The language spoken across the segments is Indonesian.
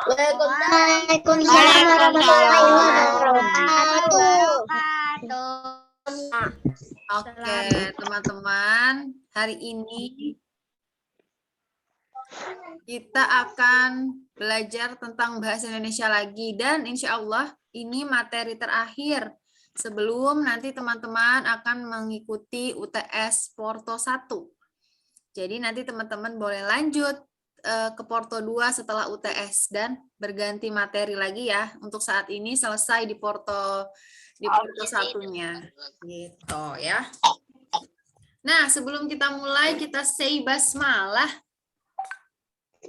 Waalaikumsalam warahmatullahi wabarakatuh. Oke, teman-teman, hari ini kita akan belajar tentang bahasa Indonesia lagi dan insya Allah ini materi terakhir sebelum nanti teman-teman akan mengikuti UTS Porto 1. Jadi nanti teman-teman boleh lanjut ke Porto 2 setelah UTS dan berganti materi lagi ya. Untuk saat ini selesai di Porto satunya. Gitu ya. Nah, sebelum kita mulai kita say basmalah.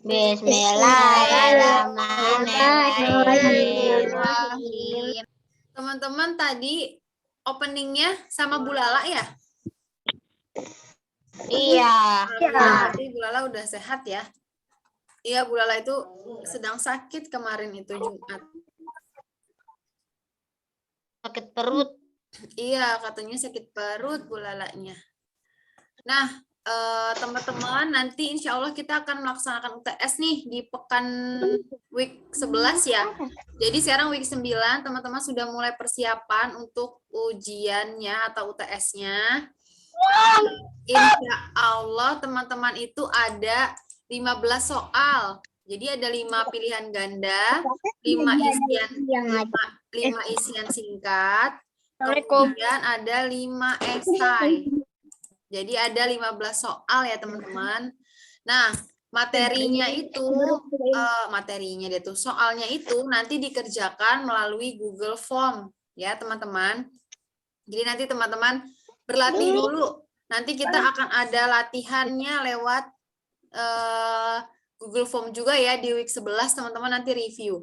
Bismillahirrahmanirrahim. Teman-teman tadi openingnya sama Bu Lala ya? Iya. Jadi Bu Lala udah sehat ya? Iya, Bu Lala itu sedang sakit kemarin itu Jumat. Sakit perut. Iya, katanya sakit perut Bu Lalanya. Nah, teman-teman, nanti insya Allah kita akan melaksanakan UTS nih di pekan week 11 ya. Jadi sekarang week 9, teman-teman sudah mulai persiapan untuk ujiannya atau UTS-nya. Insya Allah teman-teman itu ada 15 soal. Jadi ada 5 pilihan ganda, 5 isian singkat, kemudian ada 5 esai. Jadi ada 15 soal ya teman-teman. Nah, soalnya itu nanti dikerjakan melalui Google Form ya teman-teman. Jadi nanti teman-teman berlatih dulu. Nanti kita akan ada latihannya lewat Google Form juga ya di week 11 teman-teman nanti review.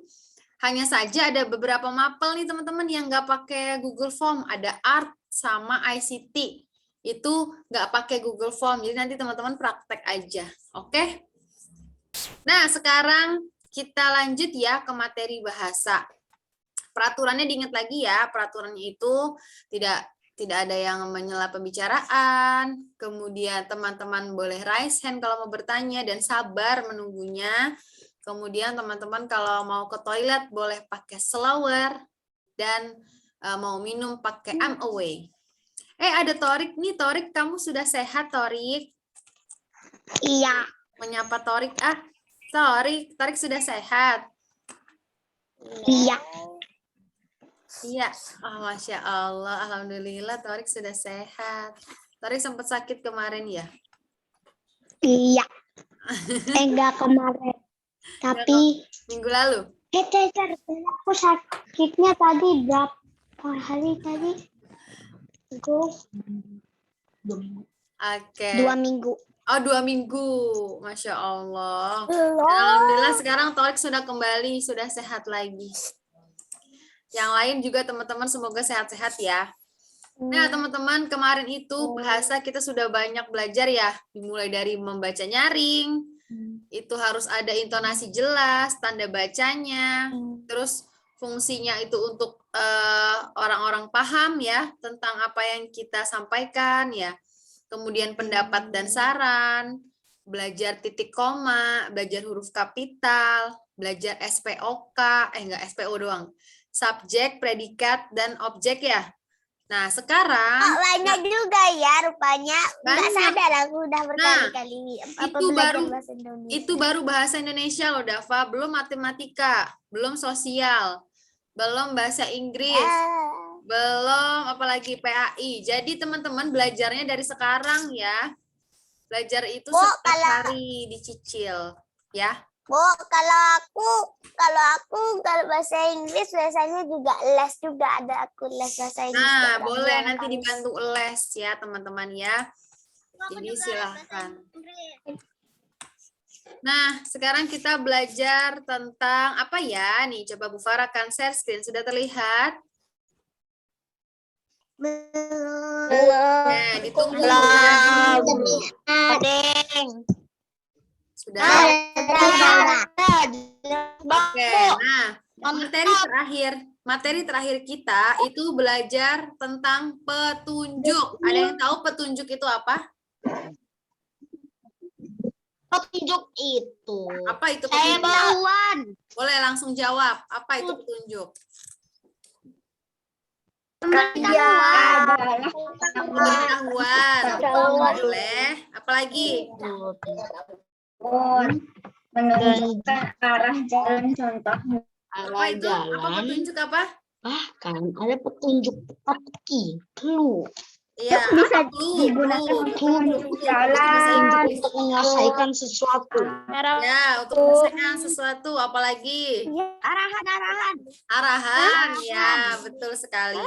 Hanya saja ada beberapa mapel nih teman-teman yang nggak pakai Google Form. Ada art sama ICT. Itu nggak pakai Google Form. Jadi nanti teman-teman praktek aja. Oke? Nah, sekarang kita lanjut ya ke materi bahasa. Peraturannya diingat lagi ya. Peraturannya itu tidak ada yang menyela pembicaraan. Kemudian teman-teman boleh raise hand kalau mau bertanya dan sabar menunggunya. Kemudian teman-teman kalau mau ke toilet boleh pakai slower dan mau minum pakai I'm away. Ada Torik nih, Torik kamu sudah sehat Torik? Iya. Menyapa Torik Torik sudah sehat? Iya. Iya, Masya Allah, Alhamdulillah Torik sudah sehat. Torik sempat sakit kemarin ya? Iya. Enggak kemarin. Tapi minggu lalu? Aku sakitnya tadi berapa hari tadi? Oke. 2 minggu. Oh, 2 minggu. Masya Allah. Alhamdulillah sekarang Torik sudah kembali, sudah sehat lagi. Yang lain juga teman-teman semoga sehat-sehat ya. Nah, teman-teman, kemarin itu bahasa kita sudah banyak belajar ya. Dimulai dari membaca nyaring, itu harus ada intonasi jelas, tanda bacanya, terus fungsinya itu untuk orang-orang paham ya tentang apa yang kita sampaikan ya. Kemudian pendapat dan saran, belajar titik koma, belajar huruf kapital, belajar SPOK, enggak SPO doang. Subjek, predikat, dan objek ya. Nah, sekarang banyak juga ya rupanya. Nggak sadar aku udah berkali-kali. Itu baru bahasa Indonesia loh, Dava. Belum matematika, belum sosial, belum bahasa Inggris, belum apalagi PAI. Jadi teman-teman belajarnya dari sekarang ya. Belajar itu setiap hari dicicil, ya. Bu, kalau bahasa Inggris biasanya juga les juga, ada aku les bahasa Inggris. Nah, boleh nanti dibantu les ya teman-teman ya. Jadi silahkan. Nah, sekarang kita belajar tentang apa ya? Nih, coba Bu Farah akan share screen. Sudah terlihat? Nah, ditunggu. Sudah. Oke, nah materi terakhir kita itu belajar tentang petunjuk. Ada yang tahu petunjuk itu apa? Petunjuk itu. Apa itu Saya petunjuk? bauan. Boleh langsung jawab. Apa itu petunjuk? Pengetahuan. Boleh. Apalagi? Menunjukkan arah jalan contohnya. Apa itu? Apa petunjuk apa? Bahkan ada petunjuk teka-teki, clue. Iya, bisa apa clue? digunakan untuk Clue. menunjuk Jalan. jalan. Untuk menyelesaikan sesuatu. Ya, untuk menyelesaikan sesuatu. Apalagi? Arahan. Arahan. Ya, betul sekali.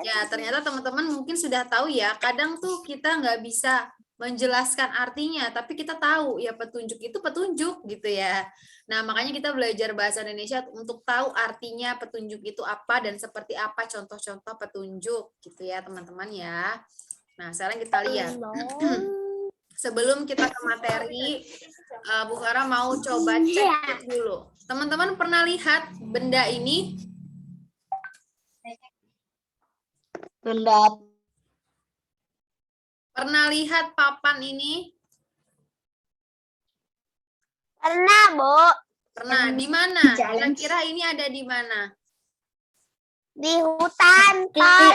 Ya, ternyata teman-teman mungkin sudah tahu ya, kadang tuh kita nggak bisa menjelaskan artinya, tapi kita tahu ya petunjuk itu petunjuk gitu ya. Nah, makanya kita belajar bahasa Indonesia untuk tahu artinya petunjuk itu apa dan seperti apa contoh-contoh petunjuk gitu ya, teman-teman ya. Nah, sekarang kita lihat. Sebelum kita ke materi, Bu Farah mau coba cek dulu. Teman-teman pernah lihat benda ini? Benda Pernah lihat papan ini? pernah, Bu. Pernah. Di mana? Jalan. Kira-kira ini ada di mana? Di hutan, tol.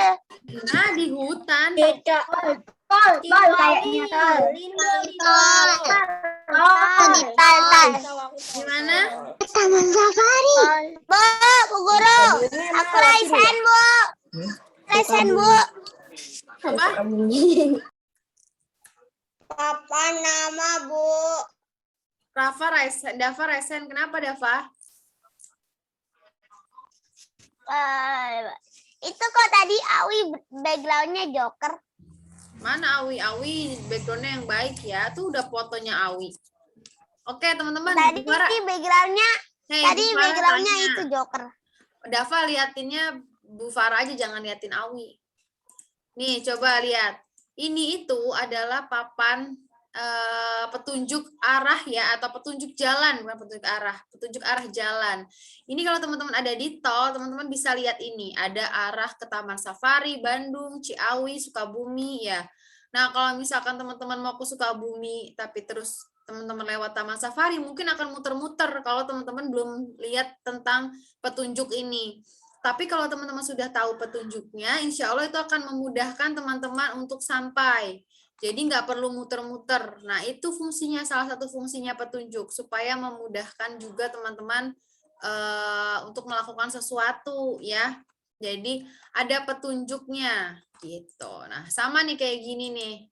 Nah, di hutan. Tol kayaknya tol. Di mana? Taman safari. Bu, Bu Guru. Aku Raisen, Bu. Raisen, Bu. Apa? Apa nama, Bu? Dava Resen. Kenapa, Dava? Itu kok tadi Awi backgroundnya Joker. Mana Awi? Awi backgroundnya yang baik ya. Tuh udah fotonya Awi. Oke, teman-teman. Tadi Bu Farah. backgroundnya, Hey, tadi Bu Farah backgroundnya tanya. itu Joker. Dava liatinnya Bu Farah aja, jangan liatin Awi. Nih, coba lihat. Ini itu adalah papan petunjuk arah ya, atau petunjuk jalan, bukan petunjuk arah jalan. Ini kalau teman-teman ada di tol, teman-teman bisa lihat ini, ada arah ke Taman Safari, Bandung, Ciawi, Sukabumi ya. Nah, kalau misalkan teman-teman mau ke Sukabumi, tapi terus teman-teman lewat Taman Safari, mungkin akan muter-muter kalau teman-teman belum lihat tentang petunjuk ini. Tapi kalau teman-teman sudah tahu petunjuknya, insya Allah itu akan memudahkan teman-teman untuk sampai. Jadi nggak perlu muter-muter. Nah, itu fungsinya, salah satu fungsinya petunjuk, supaya memudahkan juga teman-teman untuk melakukan sesuatu ya. Jadi ada petunjuknya gitu. Nah, sama nih kayak gini nih.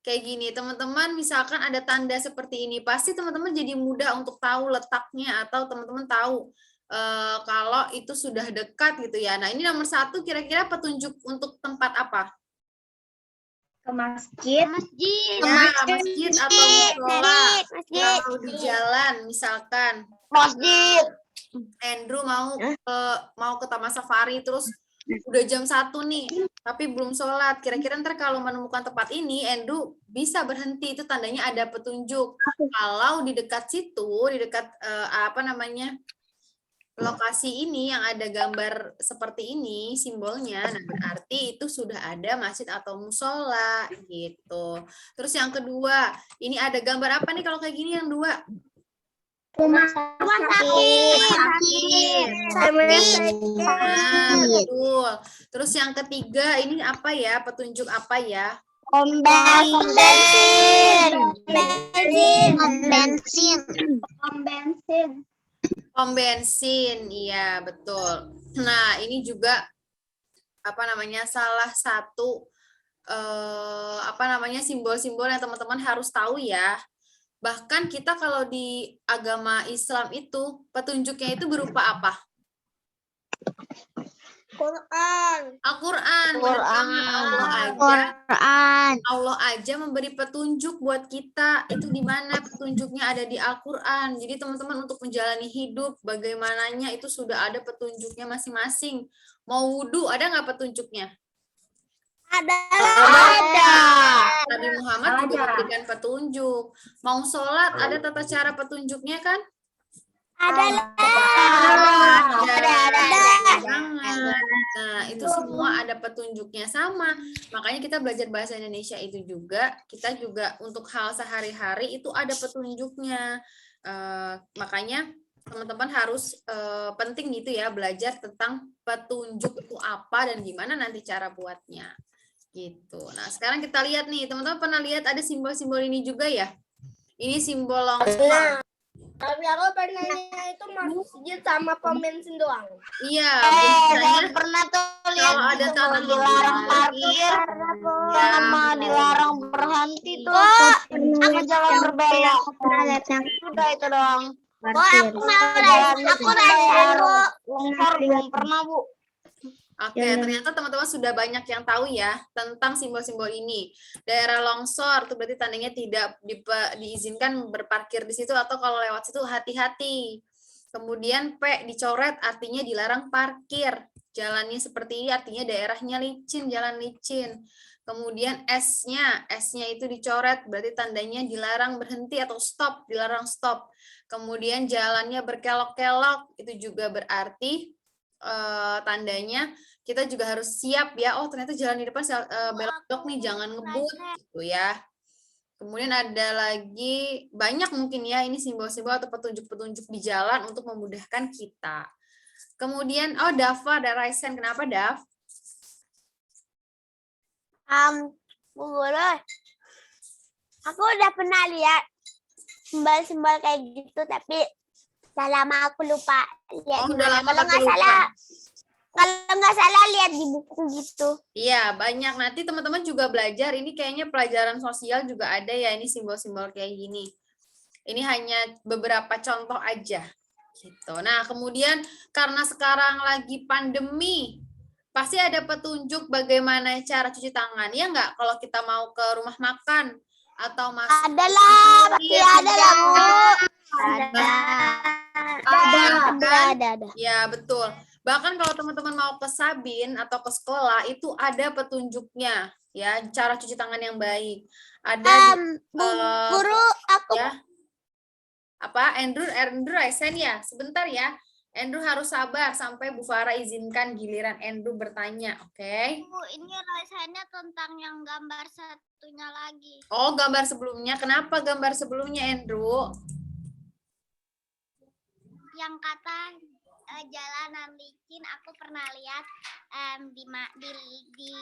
Kayak gini, teman-teman misalkan ada tanda seperti ini, pasti teman-teman jadi mudah untuk tahu letaknya, atau teman-teman tahu kalau itu sudah dekat gitu ya. Nah, ini nomor 1, kira-kira petunjuk untuk tempat apa? Ke masjid. Ya, masjid atau musola. Masjid. Kalau di jalan misalkan Masjid. Andrew mau ke Taman Safari, terus udah jam 1 nih tapi belum sholat, kira-kira ntar kalau menemukan tempat ini Andrew bisa berhenti, itu tandanya ada petunjuk. Kalau di dekat situ, di dekat lokasi ini yang ada gambar seperti ini simbolnya, nah berarti itu sudah ada masjid atau musola gitu. Terus yang kedua, ini ada gambar apa nih kalau kayak gini yang dua? Rumah sakit. Nah, betul. Terus yang ketiga, ini apa ya? Petunjuk apa ya? Pom bensin, iya betul. Nah, ini juga salah satu simbol-simbol yang teman-teman harus tahu ya. Bahkan kita kalau di agama Islam itu petunjuknya itu berupa apa? Al-Quran. Allah aja memberi petunjuk buat kita. Itu di mana petunjuknya ada di Al-Quran. Jadi teman-teman untuk menjalani hidup bagaimananya itu sudah ada petunjuknya masing-masing. Mau wudhu ada nggak petunjuknya? Ada. Nabi Muhammad juga memberikan petunjuk. Mau sholat ada tata cara petunjuknya kan? Ada. Jangan Nah, itu semua ada petunjuknya sama. Makanya kita belajar bahasa Indonesia itu juga, kita juga untuk hal sehari-hari itu ada petunjuknya. Makanya teman-teman harus penting gitu ya, belajar tentang petunjuk itu apa dan gimana nanti cara buatnya. Gitu. Nah, sekarang kita lihat nih, teman-teman pernah lihat ada simbol-simbol ini juga ya? Ini simbol longsor. Tapi aku pernahnya itu masjid sama pom bensin doang. Iya, Saya biasanya pernah tuh lihat kalau ada tanah dilarang parkir sama dilarang berhenti tuh. Aku jalan berbelok. Udah itu doang. Aku rasain Bu. Longsor belum pernah Bu. Oke, ternyata teman-teman sudah banyak yang tahu ya tentang simbol-simbol ini. Daerah longsor itu berarti tandanya tidak diizinkan berparkir di situ atau kalau lewat situ hati-hati. Kemudian P dicoret artinya dilarang parkir. Jalannya seperti ini artinya daerahnya licin, jalan licin. Kemudian S-nya itu dicoret berarti tandanya dilarang berhenti atau stop, dilarang stop. Kemudian jalannya berkelok-kelok itu juga berarti tandanya kita juga harus siap ya. Oh, ternyata jalan di depan belok nih, jangan ngebut gitu ya. Kemudian ada lagi banyak mungkin ya ini simbol-simbol atau petunjuk-petunjuk di jalan untuk memudahkan kita. Kemudian Dava ada Raisen. Kenapa, Dav? Bu Guru, aku udah pernah lihat simbol-simbol kayak gitu, tapi udah lama aku lupa lihat. Udah lama kalau nggak salah lihat di buku gitu. Iya, banyak. Nanti teman-teman juga belajar. Ini kayaknya pelajaran sosial juga ada ya, ini simbol-simbol kayak gini. Ini hanya beberapa contoh aja. Gitu. Nah, kemudian karena sekarang lagi pandemi, pasti ada petunjuk bagaimana cara cuci tangan. Ya nggak? Kalau kita mau ke rumah makan atau masuk. Adalah, pasti ada lah Bu. Ada. Ya, betul. Bahkan kalau teman-teman mau ke Sabin atau ke sekolah itu ada petunjuknya ya, cara cuci tangan yang baik. Ada Guru, aku ya. Apa? Andrew Raisen ya. Sebentar ya. Andrew harus sabar sampai Bu Farah izinkan giliran Andrew bertanya, oke? Bu, ini Raisennya tentang yang gambar satunya lagi. Oh, gambar sebelumnya. Kenapa gambar sebelumnya, Andrew? Yang kata jalanan licin, aku pernah lihat di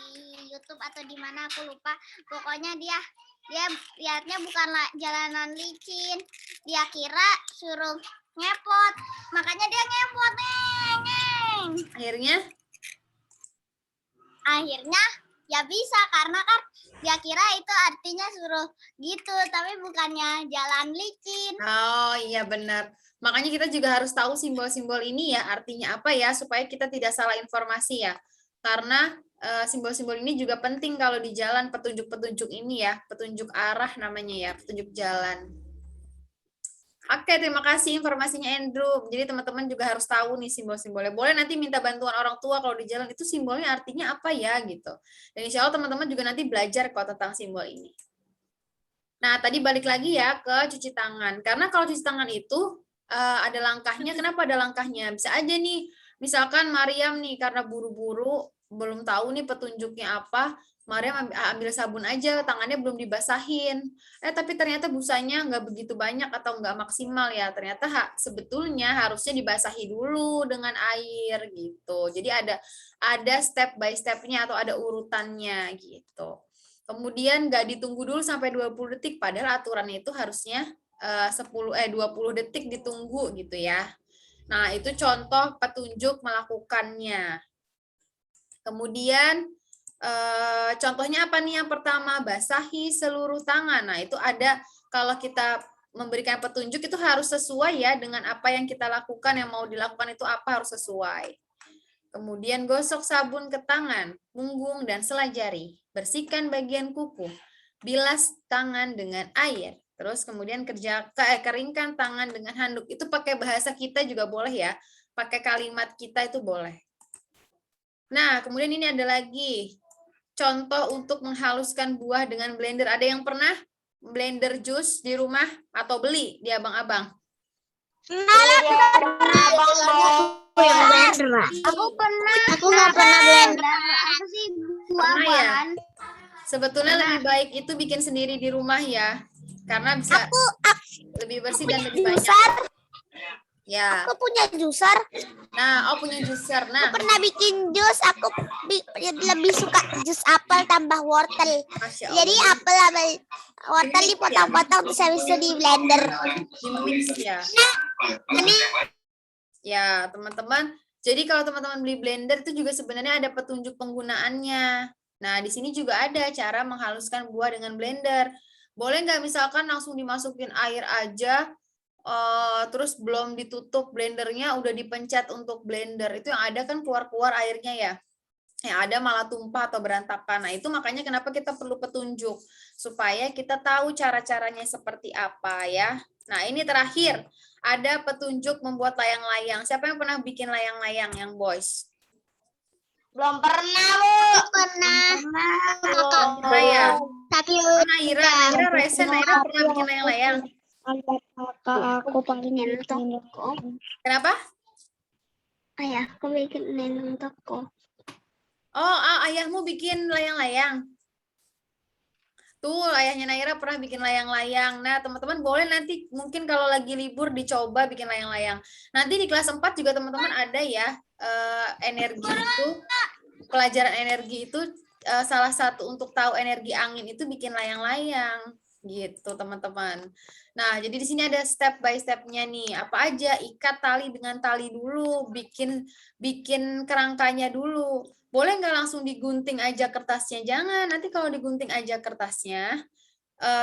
YouTube atau di mana aku lupa. Pokoknya dia lihatnya bukan jalanan licin, dia kira suruh ngepot, makanya dia ngepot. Akhirnya ya bisa, karena kan dia kira itu artinya suruh gitu, tapi bukannya jalan licin. Oh iya benar. Makanya kita juga harus tahu simbol-simbol ini ya, artinya apa ya, supaya kita tidak salah informasi ya. Karena simbol-simbol ini juga penting kalau di jalan, petunjuk-petunjuk ini ya, petunjuk arah namanya ya, petunjuk jalan. Oke, terima kasih informasinya Andrew. Jadi teman-teman juga harus tahu nih simbol-simbolnya. Boleh nanti minta bantuan orang tua kalau di jalan itu simbolnya artinya apa ya gitu. Dan insya Allah teman-teman juga nanti belajar kok tentang simbol ini. Nah, tadi balik lagi ya ke cuci tangan. Karena kalau cuci tangan itu ada langkahnya. Kenapa ada langkahnya? Bisa aja nih, misalkan Mariam nih karena buru-buru belum tahu nih petunjuknya apa, Mariam ambil sabun aja, tangannya belum dibasahin. Tapi ternyata busanya nggak begitu banyak atau nggak maksimal ya. Ternyata sebetulnya harusnya dibasahi dulu dengan air gitu. Jadi ada step by stepnya atau ada urutannya gitu. Kemudian nggak ditunggu dulu sampai 20 detik, padahal aturannya itu harusnya 20 detik ditunggu gitu ya. Nah, itu contoh petunjuk melakukannya. Kemudian contohnya apa nih yang pertama? Basahi seluruh tangan. Nah, itu ada kalau kita memberikan petunjuk itu harus sesuai ya dengan apa yang kita lakukan, yang mau dilakukan itu apa harus sesuai. Kemudian gosok sabun ke tangan, punggung, dan selai jari. Bersihkan bagian kuku. Bilas tangan dengan air. Terus kemudian keringkan tangan dengan handuk. Itu pakai bahasa kita juga boleh ya. Pakai kalimat kita itu boleh. Nah, kemudian ini ada lagi. Contoh untuk menghaluskan buah dengan blender. Ada yang pernah blender jus di rumah atau beli di abang-abang? Aku pernah. Aku nggak pernah apa sih Pernah ya? buah-buahan. Sebetulnya lebih baik itu bikin sendiri di rumah ya. Karena bisa lebih bersih dan lebih banyak. Ya. Aku punya juicer. Nah, punya juicer. Nah, Pernah bikin jus. Aku lebih suka jus apel tambah wortel. Masya Allah. Jadi apel sama wortel dipotong-potong terus habis itu di blender. Di-mix ya. Ini Ya, teman-teman. Jadi kalau teman-teman beli blender itu juga sebenarnya ada petunjuk penggunaannya. Nah, di sini juga ada cara menghaluskan buah dengan blender. Boleh nggak misalkan langsung dimasukin air aja, terus belum ditutup blendernya udah dipencet untuk blender. Itu yang ada kan keluar-keluar airnya ya. Yang ada malah tumpah atau berantakan. Nah, itu makanya kenapa kita perlu petunjuk. Supaya kita tahu cara-caranya seperti apa ya. Nah, ini terakhir. Ada petunjuk membuat layang-layang. Siapa yang pernah bikin layang-layang yang boys? belum pernah, Bu. Pernah. Pernah ya? Tapi Naira Resen, Naira pernah bikin layang-layang. Aku pengen bikin. Kenapa? ayah aku bikin neneng toko. Oh, ayahmu bikin layang-layang. Tuh, ayahnya Naira pernah bikin layang-layang. Nah, teman-teman boleh nanti mungkin kalau lagi libur dicoba bikin layang-layang. Nanti di kelas 4 juga teman-teman ada ya, energi itu, pelajaran energi itu salah satu untuk tahu energi angin itu bikin layang-layang. Gitu, teman-teman. Nah, jadi di sini ada step by step-nya nih. Apa aja? Ikat tali dengan tali dulu, bikin kerangkanya dulu. Boleh nggak langsung digunting aja kertasnya? Jangan, nanti kalau digunting aja kertasnya,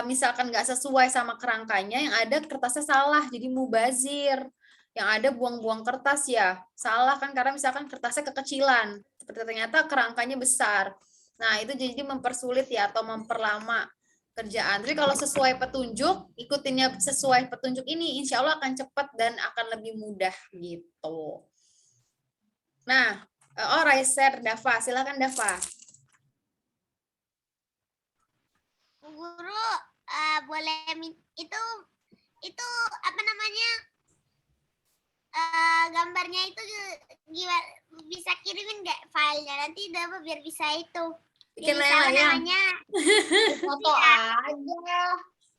misalkan nggak sesuai sama kerangkanya, yang ada kertasnya salah, jadi mubazir. Yang ada buang-buang kertas ya, salah kan karena misalkan kertasnya kekecilan, ternyata kerangkanya besar. Nah, itu jadi mempersulit ya atau memperlama kerjaan. Tapi kalau sesuai petunjuk, ikutinnya sesuai petunjuk ini, insya Allah akan cepat dan akan lebih mudah gitu. Nah, Raiser, Dava, silakan Dava. Guru boleh itu apa namanya? Gambarnya itu gimana, bisa kirimin nggak filenya nanti Dava biar bisa itu. Bikin Jadi layang-layang. namanya Foto aja.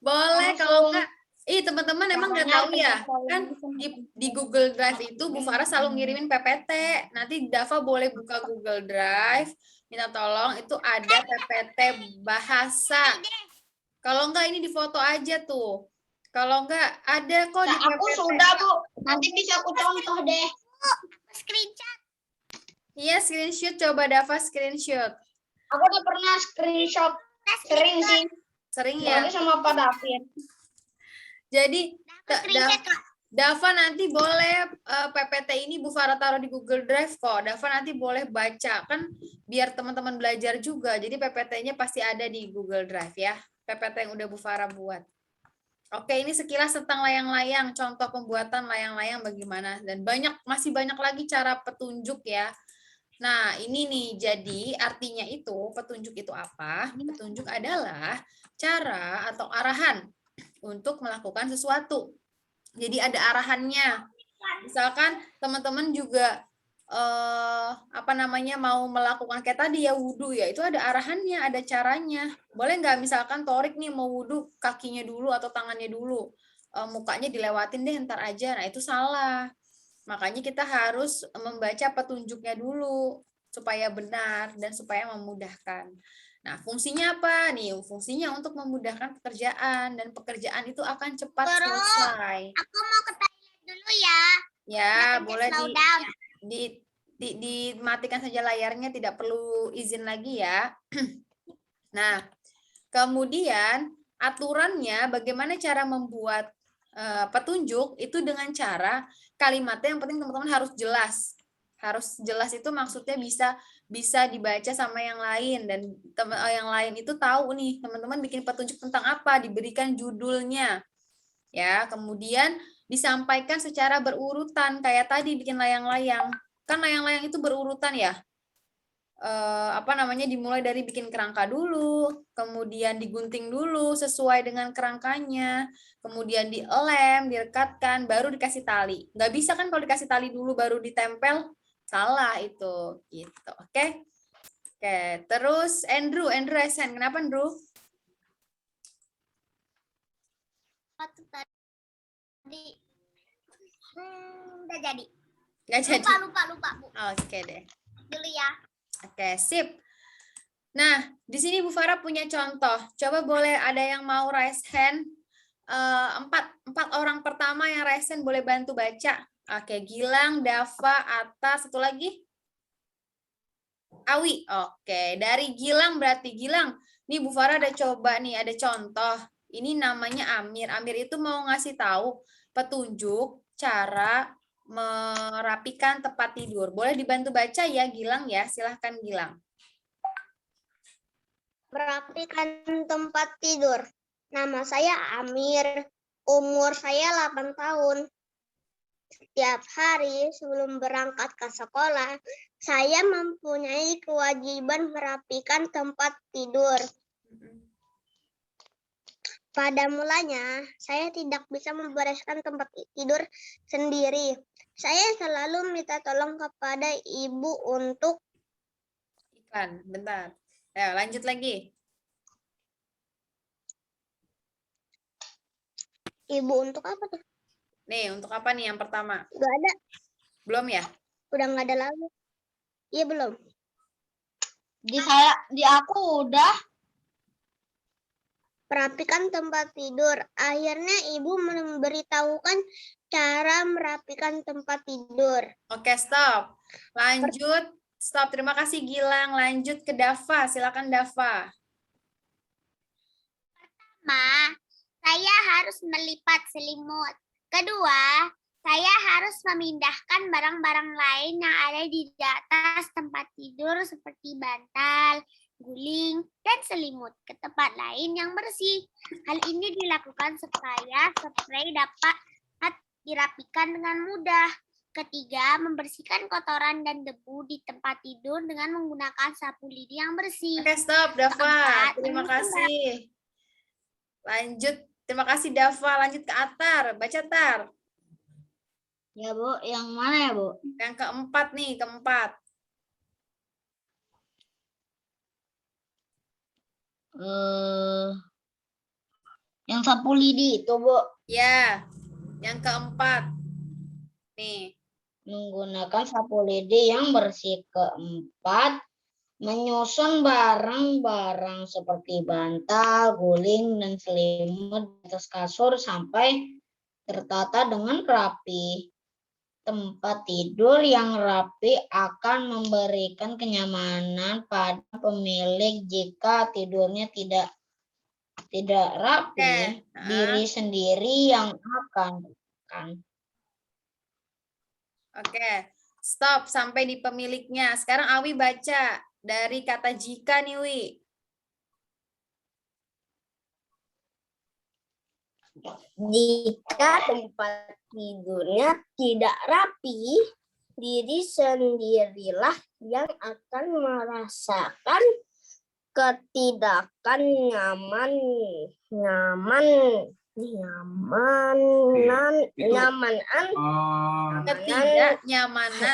Boleh, kalau enggak, teman-teman emang nggak tahu ya, Caranya kan di Google Drive itu Bu Farah selalu ngirimin PPT. Nanti Dava boleh buka Google Drive, minta tolong itu ada PPT bahasa. Kalau enggak ini di foto aja tuh. Kalau enggak ada kok di Aku PPT. sudah, Bu. Nanti bisa aku contoh deh. screenshot. Iya, screenshot, coba Dava screenshot. Aku udah pernah screenshot. Sering sih. Sering ya. Soalnya sama Pak David. Jadi Screenshot, Kak. Dava nanti boleh PPT ini Bu Farah taruh di Google Drive kok. Dava nanti boleh baca kan biar teman-teman belajar juga. Jadi PPT-nya pasti ada di Google Drive ya. PPT yang udah Bu Farah buat. Oke, ini sekilas tentang layang-layang, contoh pembuatan layang-layang bagaimana dan masih banyak lagi cara petunjuk ya. Nah, ini nih, jadi artinya itu, petunjuk itu apa? Petunjuk adalah cara atau arahan untuk melakukan sesuatu. Jadi ada arahannya. Misalkan teman-teman juga mau melakukan kayak tadi ya wudhu ya, itu ada arahannya, ada caranya. Boleh nggak misalkan Torik nih mau wudhu kakinya dulu atau tangannya dulu, mukanya dilewatin deh ntar aja. Nah itu salah. Makanya kita harus membaca petunjuknya dulu supaya benar dan supaya memudahkan. Nah, fungsinya apa nih? Fungsinya untuk memudahkan pekerjaan dan pekerjaan itu akan cepat Guru, selesai. Aku mau ke toilet dulu ya. Ya, Nanti boleh slow down. dimatikan saja layarnya, tidak perlu izin lagi ya. Nah, kemudian aturannya bagaimana cara membuat petunjuk itu dengan cara kalimatnya yang penting teman-teman harus jelas. Harus jelas itu maksudnya bisa dibaca sama yang lain dan yang lain itu tahu nih teman-teman bikin petunjuk tentang apa, diberikan judulnya. Ya, kemudian disampaikan secara berurutan kayak tadi bikin layang-layang. Kan layang-layang itu berurutan ya. Dimulai dari bikin kerangka dulu, kemudian digunting dulu sesuai dengan kerangkanya, kemudian dilem, direkatkan, baru dikasih tali. Nggak bisa kan kalau dikasih tali dulu baru ditempel, salah itu, gitu. Oke? Oke, terus Andrew Esen. Kenapa Andrew? Waktu tadi udah jadi. Nggak jadi. Lupa, Bu. Oke deh. Dulu ya. Oke, sip. Nah, di sini Bu Farah punya contoh. Coba boleh ada yang mau raise hand? Empat orang pertama yang raise hand boleh bantu baca. Oke, Gilang, Dava, Atta, satu lagi? Awi. Oke, dari Gilang berarti Gilang. Nih Bu Farah ada coba nih, ada contoh. Ini namanya Amir. Amir itu mau ngasih tahu petunjuk cara merapikan tempat tidur. Boleh dibantu baca ya Gilang ya. Silahkan Gilang. Merapikan tempat tidur. Nama saya Amir. Umur saya 8 tahun. Setiap hari sebelum berangkat ke sekolah, saya mempunyai kewajiban merapikan tempat tidur. Pada mulanya, saya tidak bisa membereskan tempat tidur sendiri. Saya selalu minta tolong kepada ibu untuk Iklan, bentar. Ya, lanjut lagi. ibu untuk apa tuh? Nih, untuk apa nih yang pertama? Gak ada, Belum ya? udah nggak ada lagi. Iya belum. Di aku udah. Merapikan tempat tidur. Akhirnya ibu memberitahukan cara merapikan tempat tidur. Oke, stop. Lanjut. Stop. Terima kasih Gilang. Lanjut ke Dava. Silakan Dava. Ma, saya harus melipat selimut. Kedua, saya harus memindahkan barang-barang lain yang ada di atas tempat tidur seperti bantal, guling, dan selimut ke tempat lain yang bersih. Hal ini dilakukan supaya spray dapat dirapikan dengan mudah. Ketiga, membersihkan kotoran dan debu di tempat tidur dengan menggunakan sapu lidi yang bersih. Oke, stop Dava. Keempat, Terima menyusun kasih. Lanjut. Terima kasih Dava. Lanjut ke Atar. Baca Tar. Ya Bu, yang mana ya Bu? Yang keempat nih, keempat. Yang sapu lidi itu Bu. Ya, yang keempat. Nih. Menggunakan sapu lidi yang bersih. Keempat, menyusun barang-barang seperti bantal, guling, dan selimut di atas kasur sampai tertata dengan rapi. Tempat tidur yang rapi akan memberikan kenyamanan pada pemilik. Jika tidurnya tidak rapi, diri sendiri yang akan. Oke, stop sampai di pemiliknya. Sekarang Awi baca dari kata jika nih, Wi. Jika tempat tidurnya tidak rapi, diri sendirilah yang akan merasakan Ketidaknyamanan.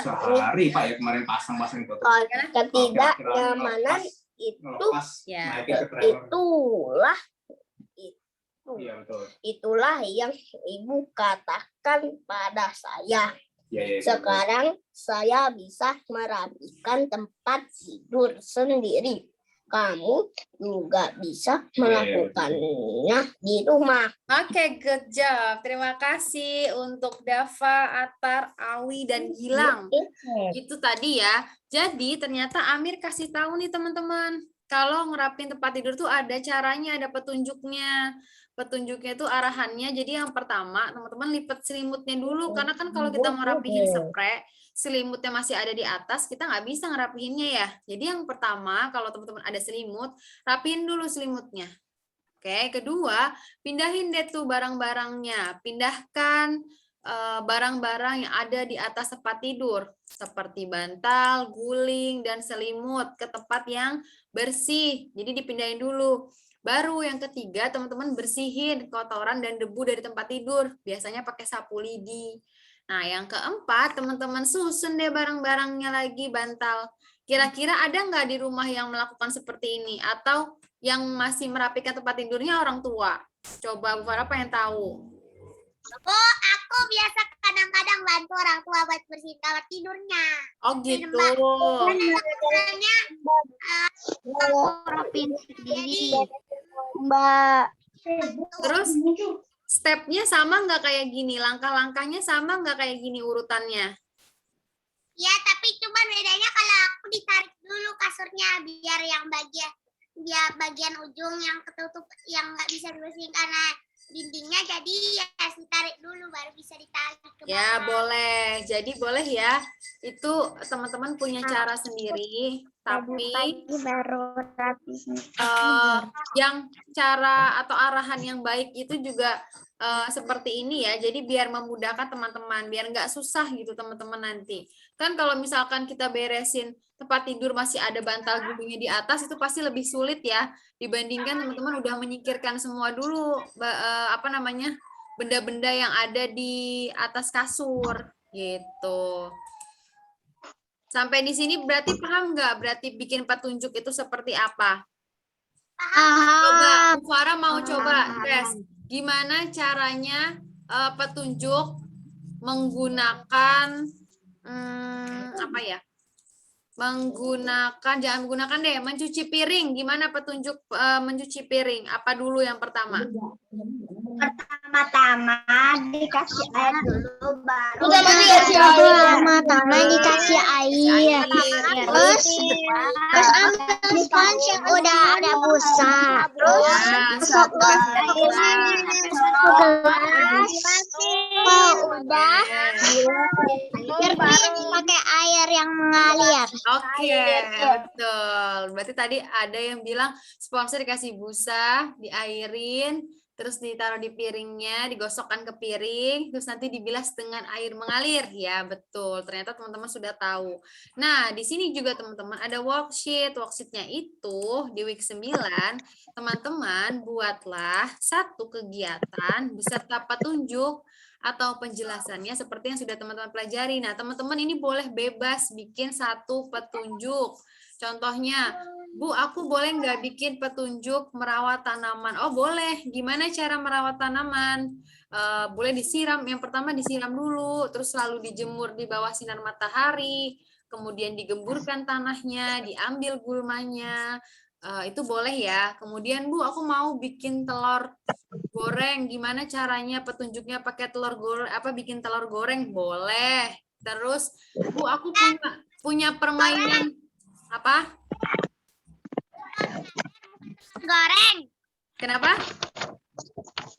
Sehari Pak ya kemarin pasang-pasang itu. ketidaknyamanan itu Ya. itulah yang ibu katakan pada saya. Sekarang saya bisa merapikan tempat tidur sendiri. Kamu juga bisa melakukannya di rumah. Oke, good job. Terima kasih untuk Dava, Atar, Awi, dan Gilang. Itu tadi ya. Jadi ternyata Amir kasih tahu nih teman-teman. Kalau ngerapin tempat tidur tuh ada caranya, ada petunjuknya. Petunjuknya itu arahannya. Jadi yang pertama, teman-teman lipat selimutnya dulu. Karena kan kalau kita mau rapihin spray, selimutnya masih ada di atas, kita nggak bisa ngerapihinnya ya. Jadi yang pertama, kalau teman-teman ada selimut, rapihin dulu selimutnya. Oke, kedua, pindahin deh tuh barang-barangnya. Pindahkan barang-barang yang ada di atas tempat tidur, seperti bantal, guling, dan selimut ke tempat yang bersih. Jadi dipindahin dulu. Baru yang ketiga, teman-teman bersihin kotoran dan debu dari tempat tidur. Biasanya pakai sapu lidi. Nah, yang keempat, teman-teman susun deh barang-barangnya lagi bantal. Kira-kira ada nggak di rumah yang melakukan seperti ini? Atau yang masih merapikan tempat tidurnya orang tua? Coba Bu Farah pengen tahu. Bu, aku biasa kadang-kadang bantu orang tua buat bersihin kamar tidurnya. Oh gitu. Sebenarnya Provinsi jadi Mbak. Terus stepnya sama nggak kayak gini? Langkah-langkahnya sama nggak kayak gini urutannya? ya, tapi cuma bedanya kalau aku ditarik dulu kasurnya biar yang bagian ujung yang ketutup yang nggak bisa dibersihin karena dindingnya, jadi ya ditarik dulu baru bisa ditarik ke bawah. Ya, boleh. Jadi boleh ya. Itu teman-teman punya cara sendiri, tapi baru rapi. yang cara atau arahan yang baik itu juga seperti ini ya. Jadi biar memudahkan teman-teman, biar nggak susah gitu teman-teman nanti. Kan kalau misalkan kita beresin tempat tidur masih ada bantal gulungnya di atas, itu pasti lebih sulit ya dibandingkan teman-teman udah menyingkirkan semua dulu benda-benda yang ada di atas kasur gitu. Sampai di sini berarti paham nggak? Berarti bikin petunjuk itu seperti apa? Coba, Bu Farah mau coba tes. Gimana caranya petunjuk menggunakan apa ya? Jangan menggunakan deh, mencuci piring. Gimana petunjuk mencuci piring? Apa dulu yang pertama? Pertama-tama dikasih air dulu, baru Pertama-tama dikasih air. Terus ambil sponge yang udah ada busa. Terus masuk ke gelas. Kalau udah bersihin pakai air yang mengalir. Oke, betul. Berarti tadi ada yang bilang sponsor dikasih busa, diairin, terus ditaruh di piringnya, digosokkan ke piring, terus nanti dibilas dengan air mengalir. Ya, betul. Ternyata teman-teman sudah tahu. Nah, di sini juga teman-teman ada worksheet. Worksheetnya itu di week 9, teman-teman buatlah satu kegiatan beserta petunjuk atau penjelasannya seperti yang sudah teman-teman pelajari. Nah, teman-teman ini boleh bebas bikin satu petunjuk. Contohnya, Bu, aku boleh nggak bikin petunjuk merawat tanaman? Oh, boleh. Gimana cara merawat tanaman? Boleh disiram. Yang pertama disiram dulu, terus selalu dijemur di bawah sinar matahari, kemudian digemburkan tanahnya, diambil gulmanya. Itu boleh ya. Kemudian, Bu, aku mau bikin telur goreng, gimana caranya petunjuknya pakai telur goreng, bikin telur goreng? Boleh. Terus, Bu, aku punya permainan apa? Goreng. Kenapa?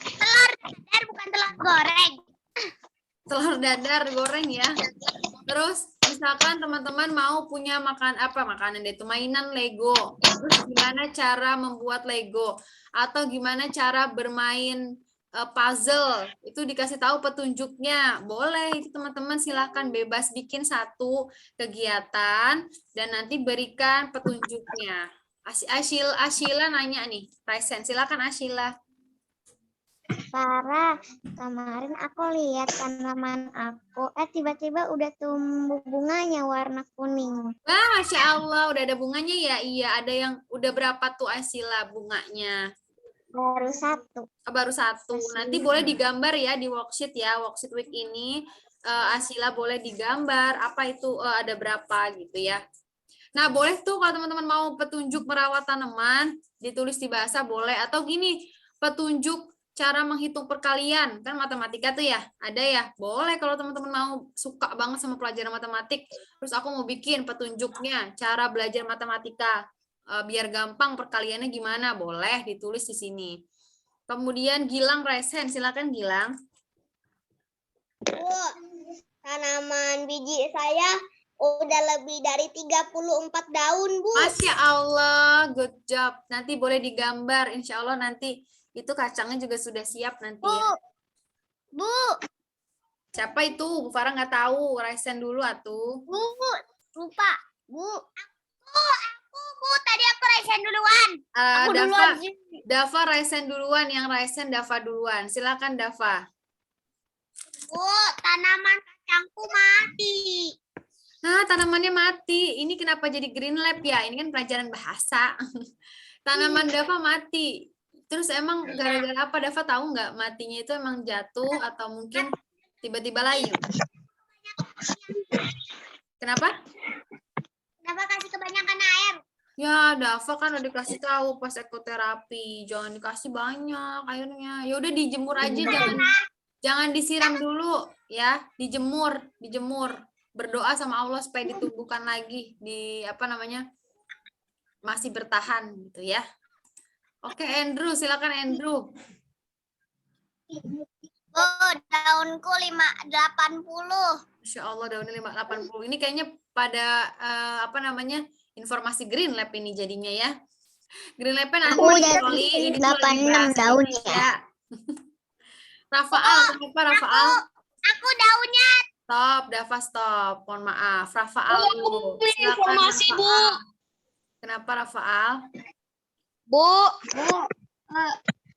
Telur dadar bukan telur goreng. Telur dadar goreng ya. Terus misalkan teman-teman mau punya makanan itu mainan Lego. Terus gimana cara membuat Lego atau gimana cara bermain puzzle, itu dikasih tahu petunjuknya. Boleh itu teman-teman, silahkan bebas bikin satu kegiatan dan nanti berikan petunjuknya. Ashila nanya nih, Raisen, silakan Ashila. Sarah, kemarin aku lihat tanaman aku, tiba-tiba udah tumbuh bunganya warna kuning. Wah, Masya Allah, udah ada bunganya ya? Iya, ada yang udah berapa tuh Ashila bunganya? Baru satu. Baru satu. Nanti boleh digambar ya di worksheet ya, worksheet week ini. Ashila boleh digambar, apa itu ada berapa gitu ya. Nah, boleh tuh kalau teman-teman mau petunjuk merawat tanaman, ditulis di bahasa boleh. Atau gini, petunjuk cara menghitung perkalian, kan matematika tuh ya, ada ya, boleh kalau teman-teman mau suka banget sama pelajaran matematik, terus aku mau bikin petunjuknya, cara belajar matematika, biar gampang perkaliannya gimana, boleh ditulis di sini. Kemudian Gilang Resen, silakan Gilang. Bu, tanaman biji saya udah lebih dari 34 daun, Bu. Masya Allah, good job. Nanti boleh digambar, insya Allah nanti itu kacangnya juga sudah siap nanti ya. Bu, Siapa itu? Bu Farah nggak tahu. Raisen dulu atuh. Bu, lupa. Bu, Bu, tadi aku Raisen duluan. Aku duluan sih. Dava Raisen duluan, yang Raisen Dava duluan. Silakan Dava. Bu, tanaman kacangku mati. Nah, tanamannya mati. Ini kenapa jadi green lab ya? Ini kan pelajaran bahasa. Tanaman Dava mati. Terus emang gara-gara apa Dava tahu nggak matinya itu emang jatuh atau mungkin tiba-tiba layu? Kenapa? Kenapa kasih kebanyakan air? Ya, Dava kan udah dikasih tahu pas ekoterapi, jangan dikasih banyak airnya. Ya udah dijemur aja, jangan disiram dulu ya, dijemur. Berdoa sama Allah supaya ditumbuhkan lagi di apa namanya? Masih bertahan gitu ya. Oke, Andrew, silakan Andrew. Oh, daunku 580. Masya Allah daunnya 580. Ini kayaknya pada apa namanya? Informasi Green Lab ini jadinya ya. Green Lab nanti Aku jadi Oli, ini tuh lagi 86 bahasa daun Indonesia. Rafaal, kenapa Rafaal? Aku daunnya. Stop, Dava stop. Mohon maaf. Rafaal dulu. Silakan informasi, Bu. Rafaal. Kenapa Rafaal? Bu,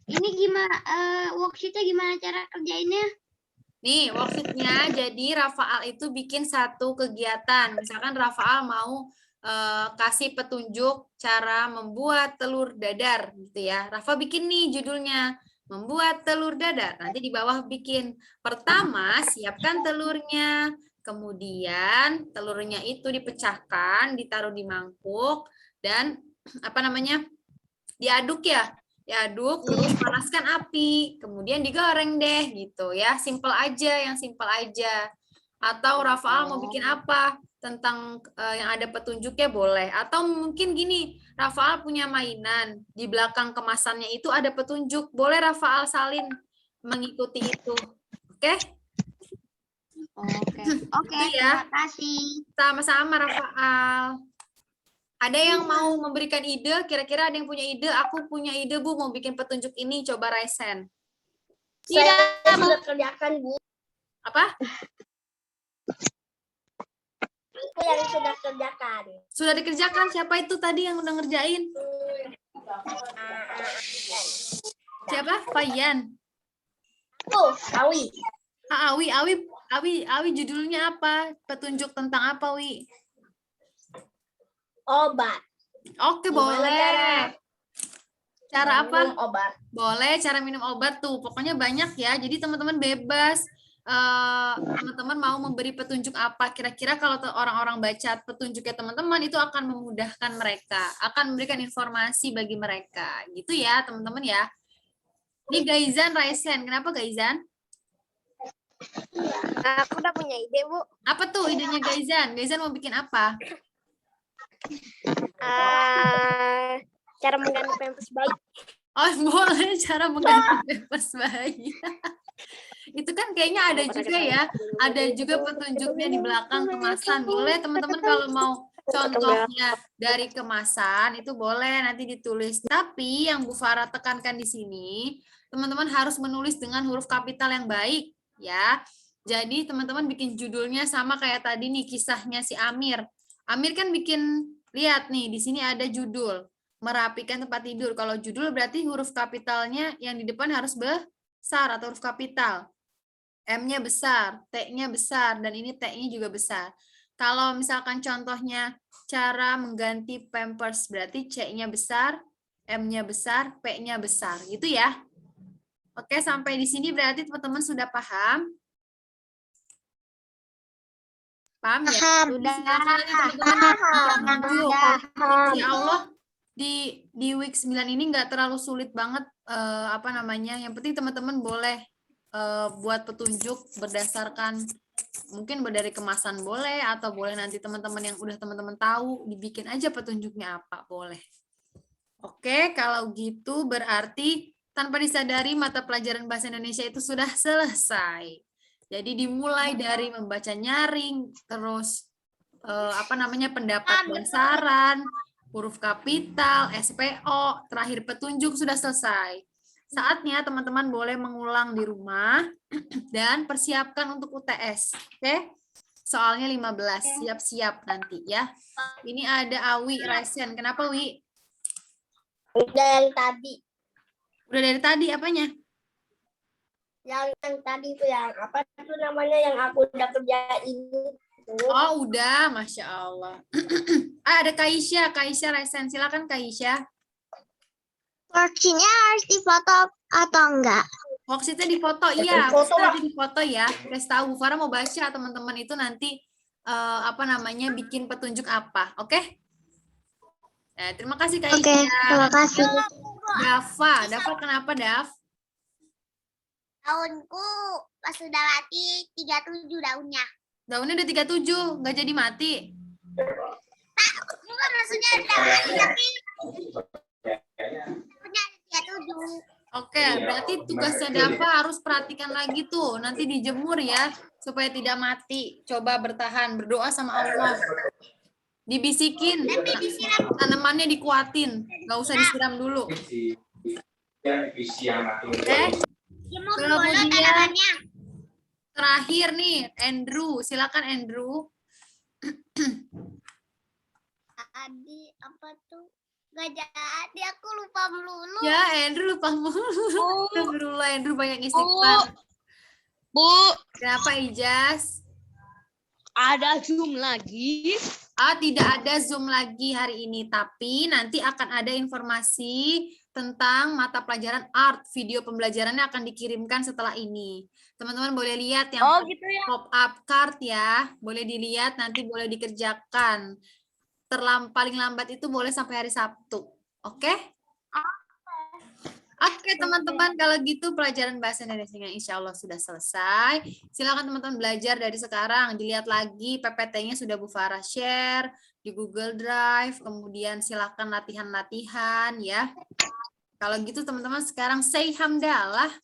Ini gimana? Worksheetnya gimana cara kerjainnya? Nih, worksheet-nya jadi Rafaal itu bikin satu kegiatan. Misalkan Rafaal mau kasih petunjuk cara membuat telur dadar gitu ya. Rafa bikin nih judulnya, membuat telur dadar. Nanti di bawah bikin. Pertama, siapkan telurnya. Kemudian telurnya itu dipecahkan, ditaruh di mangkuk dan apa namanya? Diaduk ya. Diaduk, terus panaskan api, kemudian digoreng deh gitu ya. Simple aja, yang simple aja. Atau Rafaal mau bikin apa? Tentang yang ada petunjuknya boleh. Atau mungkin gini, Rafaal punya mainan. Di belakang kemasannya itu ada petunjuk. Boleh Rafaal salin mengikuti itu. Oke? Oke, ya. terima kasih. Sama-sama Rafaal. Ada yang mau memberikan ide? Kira-kira ada yang punya ide? Aku punya ide, Bu, mau bikin petunjuk ini. Coba raise hand. Saya sudah kerjakan, Bu. Apa? Aku yang sudah kerjakan. Sudah dikerjakan? Siapa itu tadi yang udah ngerjain? Siapa? Fayan. Oh, Awi. Awi, judulnya apa? Petunjuk tentang apa, Wi? Obat. Oke, Gimana boleh. Cara apa? Minum obat. Boleh, cara minum obat tuh. Pokoknya banyak ya. Jadi teman-teman bebas. Teman-teman mau memberi petunjuk apa? Kira-kira kalau orang-orang baca petunjuknya teman-teman itu akan memudahkan mereka. Akan memberikan informasi bagi mereka. Gitu ya, teman-teman ya. Ini Gaizan Raisen. Kenapa Gaizan? Aku udah punya ide, Bu. Apa tuh idenya Gaizan? Gaizan mau bikin apa? Cara mengganti pampers bayi. Oh, boleh cara mengganti pampers bayi. Itu kan kayaknya ada juga ya. Ada juga petunjuknya di belakang kemasan. Boleh teman-teman kalau mau contohnya dari kemasan itu boleh nanti ditulis. Tapi yang Bu Farah tekankan di sini, teman-teman harus menulis dengan huruf kapital yang baik ya. Jadi teman-teman bikin judulnya sama kayak tadi nih kisahnya si Amir. Amir kan bikin, lihat nih di sini ada judul merapikan tempat tidur. Kalau judul berarti huruf kapitalnya yang di depan harus besar atau huruf kapital. M-nya besar, T-nya besar, dan ini T-nya juga besar. Kalau misalkan contohnya cara mengganti pampers, berarti C-nya besar, M-nya besar, P-nya besar. Gitu ya. Oke, sampai di sini berarti teman-teman sudah paham? Paham ya? Sudah. Insya Allah di week 9 ini nggak terlalu sulit banget apa namanya. Yang penting teman-teman boleh buat petunjuk berdasarkan mungkin dari kemasan boleh atau boleh nanti teman-teman yang udah teman-teman tahu dibikin aja petunjuknya apa boleh. Oke, kalau gitu berarti tanpa disadari mata pelajaran bahasa Indonesia itu sudah selesai. Jadi dimulai dari membaca nyaring, terus apa namanya pendapat dan saran, huruf kapital, SPO, terakhir petunjuk sudah selesai. Saatnya teman-teman boleh mengulang di rumah dan persiapkan untuk UTS. Oke? Soalnya 15, siap-siap nanti ya. Ini ada Awi Raisen. Kenapa, Wi? Udah dari tadi. Udah dari tadi apanya? Yang tadi itu yang apa itu namanya yang aku udah kerjain. Oh, udah, Masya Allah. Ada Kaisya Resen. Silakan Kaisya. Worksheet-nya harus difoto atau enggak? Worksheet-nya difoto, iya. Worksheet-nya difoto ya. Kasih tahu, Bu Farah mau baca, teman-teman itu nanti bikin petunjuk apa, oke? Nah, terima kasih Kak Oke, Isya. terima kasih. Dava kenapa Dav? Daunku pas sudah mati 37 daunnya. Daunnya udah 37, nggak jadi mati. Bukan maksudnya udah mati tapi punya 37. Oke, berarti tugasnya Dava harus perhatikan lagi tuh, nanti dijemur ya, supaya tidak mati. Coba bertahan, berdoa sama Allah. Dibisikin, tanamannya dikuatin, nggak usah disiram dulu. Jemur dulu Kemudian tanamannya. terakhir nih, Andrew, silakan Andrew. Tadi apa tuh? Gak jadi, aku lupa melulu. Ya, Andrew lupa mulu. Astagfirullah, Andrew banyak istighfar. Bu, Kenapa Ijaz? ada Zoom lagi. Tidak ada Zoom lagi hari ini, tapi nanti akan ada informasi tentang mata pelajaran art. Video pembelajarannya akan dikirimkan setelah ini. Teman-teman boleh lihat yang Gitu ya. pop up card ya. Boleh dilihat, nanti boleh dikerjakan. Paling lambat itu boleh sampai hari Sabtu. Oke? Oke teman-teman, kalau gitu pelajaran bahasa Indonesia insya Allah sudah selesai. Silakan teman-teman belajar dari sekarang. Dilihat lagi PPT-nya sudah Bu Farah share di Google Drive. Kemudian silakan latihan-latihan ya. Kalau gitu teman-teman sekarang say hamdalah.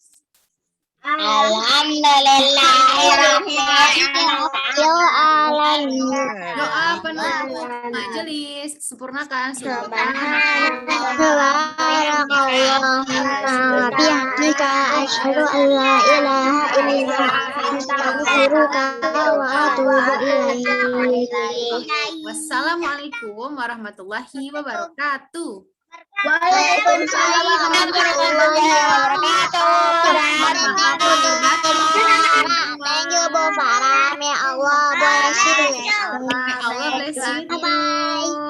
Doa penutup majelis. Sempurnakan. Subhanallahumma bihamdika asyhadu an la ilaha illa anta astaghfiruka wa atubu ilaik. Wassalamualaikum warahmatullahi wabarakatuh. Waalaikumsalam warahmatullahi wabarakatuh. Thank you Bu Farah. May Allah bless you. May Allah bless you. Bye.